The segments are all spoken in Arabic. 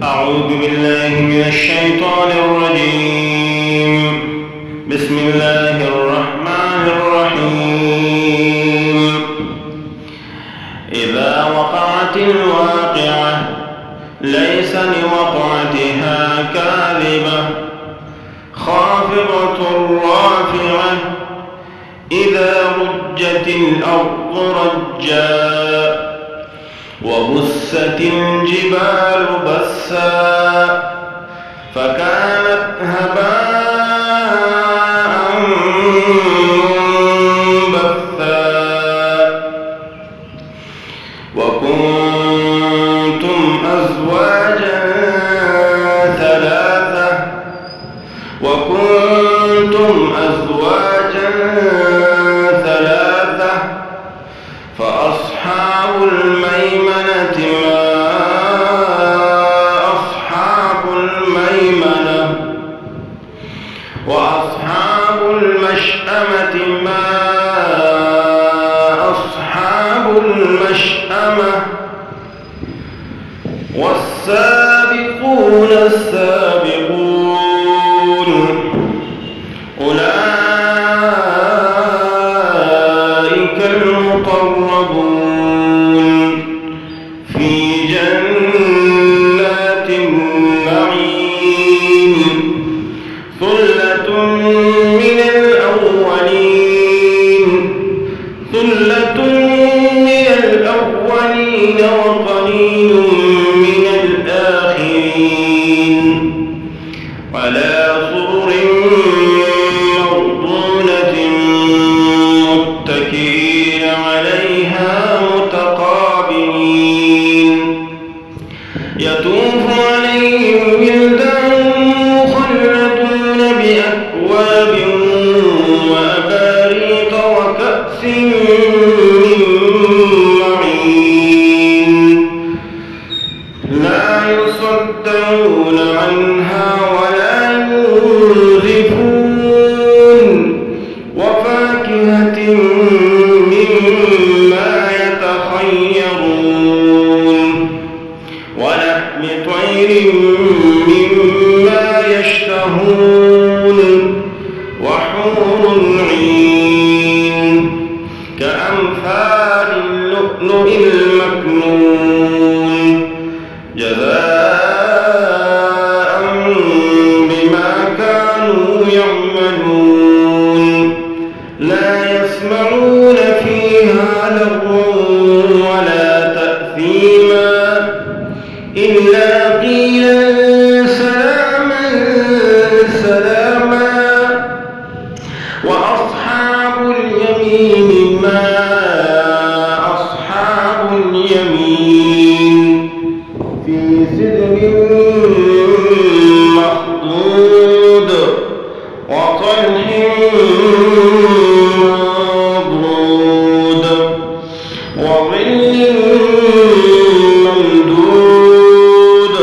أعوذ بالله من الشيطان الرجيم. بسم الله الرحمن الرحيم. إذا وقعت الواقعة ليس لوقعتها كاذبة خافضة رافعة إذا رجت الأرض رجا وبست الجبال بسا فكانت هباء منبثا وكنتم أزواجا ثلاثة فأصحاب الميمنة ما أصحاب الميمنة وأصحاب المشأمة ما أصحاب المشأمة والسابقون السابقون أولئك المقربون في جنات النعيم ثلة من الأولين وقليل من الآخرين على سرر موضونة متكئين عليها متقابلين يطوف عليهم ولدان مخلدون بأكواب وأباريق وكأس من معين لا يصدعون عنها ولا ينزفون وفاكهة مما يتخيرون ولحم طير مما يشتهون وحور عين كأمثال اللؤلؤ المكنون جزاء بما كانوا يعملون لا يسمعون فيها لغوا ولا تأثيما إلا قيلا سلاما سلاما وأصحاب اليمين ما أصحاب اليمين في سدر مخضود وطلح منضود وظل ممدود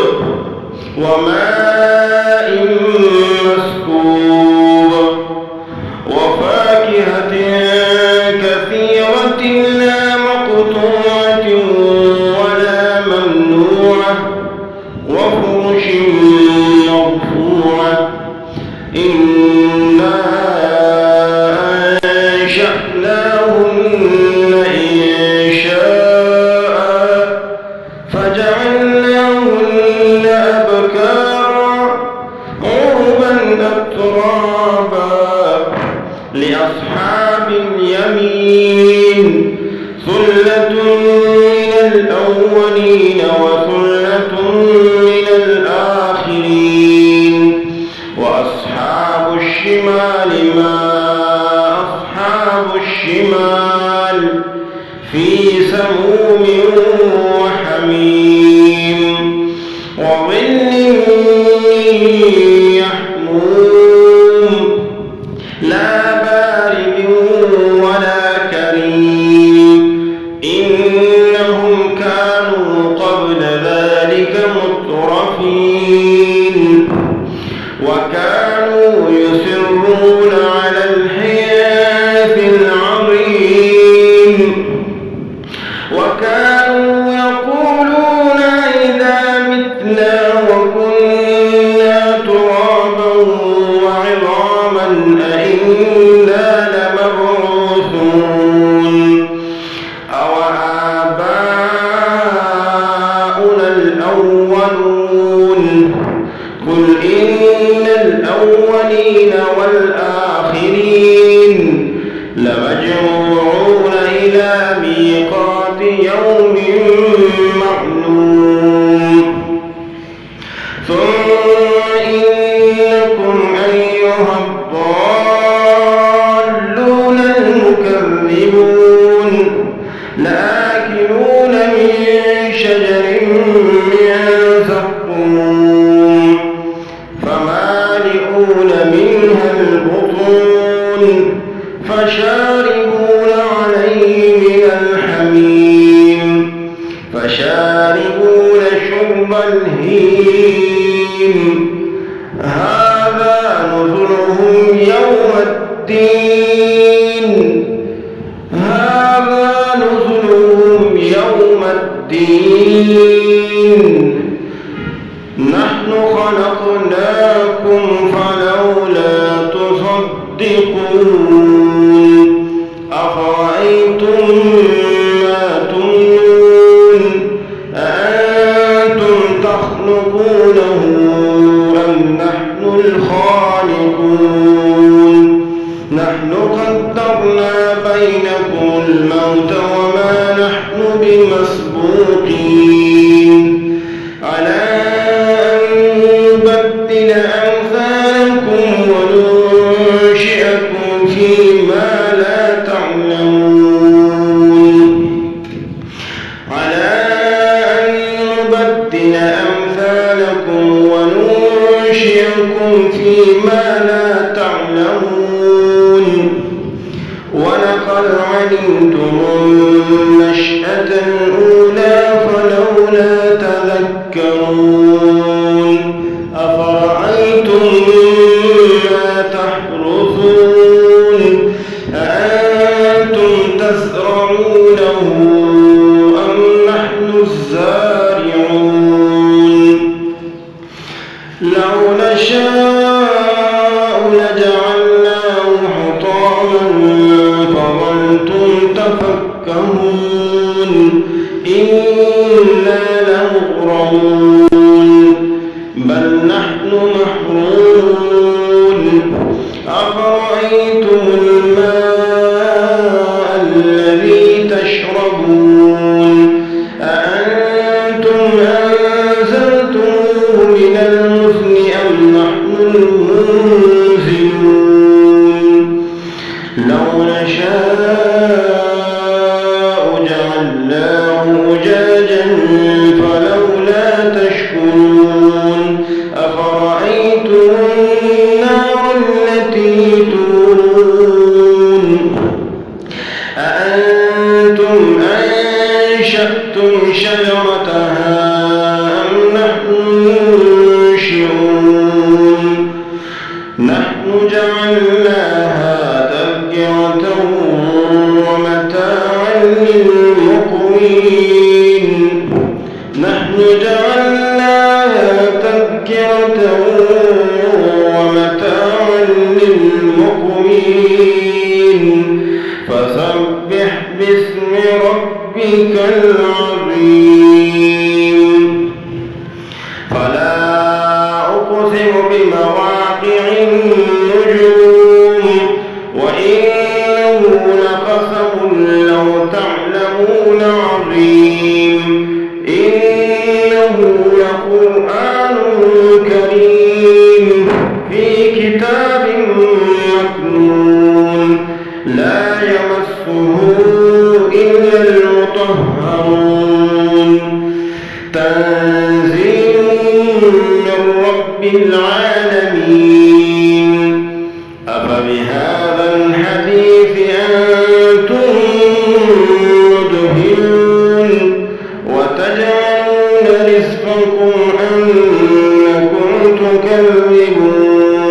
وماء مسكوب وفاكهة كثيرة لا مقطوعة ولا ممنوعة وفرش مرفوعة إنا أنشأناهن إنشاء فجعلناهن أبكارا عربا أترابا لأصحاب اليمين ثلة من الأولين وثلة من الآخرين وأصحاب الشمال ما أصحاب الشمال في سموم وحميم وظل يحموم لا بارد ولا كريم إنهم كانوا قبل ذلك مترفين وكانوا يصرون على الحنث العظيم وكانوا يقولون إذا متنا الأولون قل إن الأولين والآخرين لمجموعون إلى ميقات يوم معلوم ثم إنكم أيها الضالون المكذبون لآكلون من شجر من زقوم فمالئون منها البطون فشاربون عليه من الحميم فشاربون شرب الهيم هذا نزلهم يوم الدين نحن خلقناكم فلولا تصدقون أفرأيتم ما تمنون أأنتم تخلقونه أم نحن الخالقون نحن قدرنا بينكم الموت وما نحن بمسبوقين على أن نبدل أمثالكم وننشئكم فيما لا تعلمون على أن نبدل أمثالكم وننشئكم فيما لا تعلمون ولقد علمتم النشأة الأولى فلولا تذكرون أفرأيتم ما تحرثون أأنتم تزرعونه أم نحن الزارعون لو نشاء لجعلناه حطاما فظلتم تفكهون إنا لمغرمون بل نحن محرومون أفرأيتم الماء الذي تشربون أأنتم أنزلتموه من المزن أم نحن المنزلون لو نشاء جعلناه أجاجا فلولا تشكرون أفرأيتم النار التي تورون أأنتم أنشأتم شجرتها أم نحن المنشئون نحن جعلناها تذكرة ومتاعا للمقوين نحن جعلناها تذكرة ومتاعا للمقوين فسبح باسم ربك العظيم فلا أقسم بمواقع النجوم وإنه لقسم لو تعلمون عظيم إنه لقرآن كريم في كتاب مكنون لا يمسه إلا المطهرون تنزيل من رب العالمين أفبهذا الحديث أنتم مدهنون وتجعلون رزقكم أنكم تكذبون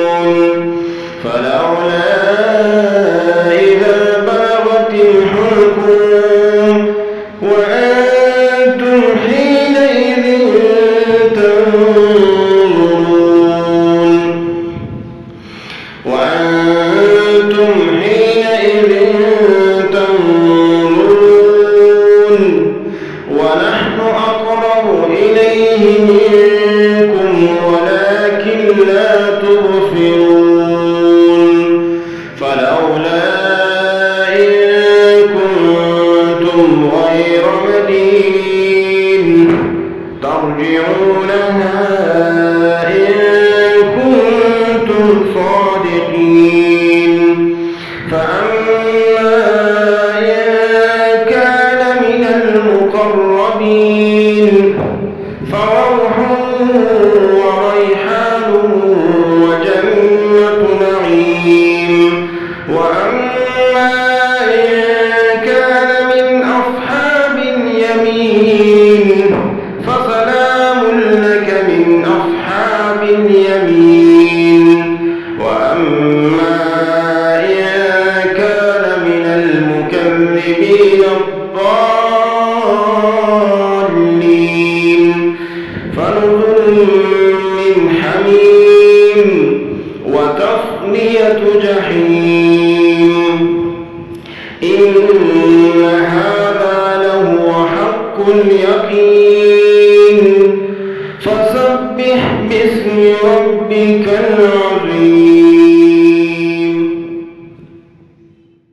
فلولا إذا بلغت الحلقوم وأنتم حينئذ تنظرون ونحن أقرب إليه فيه منكم ولكن لا تبصرون فلولا إن كنتم غير مدينين ترجعونها إن كنتم صادقين فأما إن كان من المقربين فروح وريحان وجنة نعيم وأما إن كان من أصحاب اليمين فسلام لك من أصحاب اليمين وأما إن كان من المكذبين الضالين فنزل من حميم وتصلية جحيم إن هذا لهو حق اليقين فسبح باسم ربك العظيم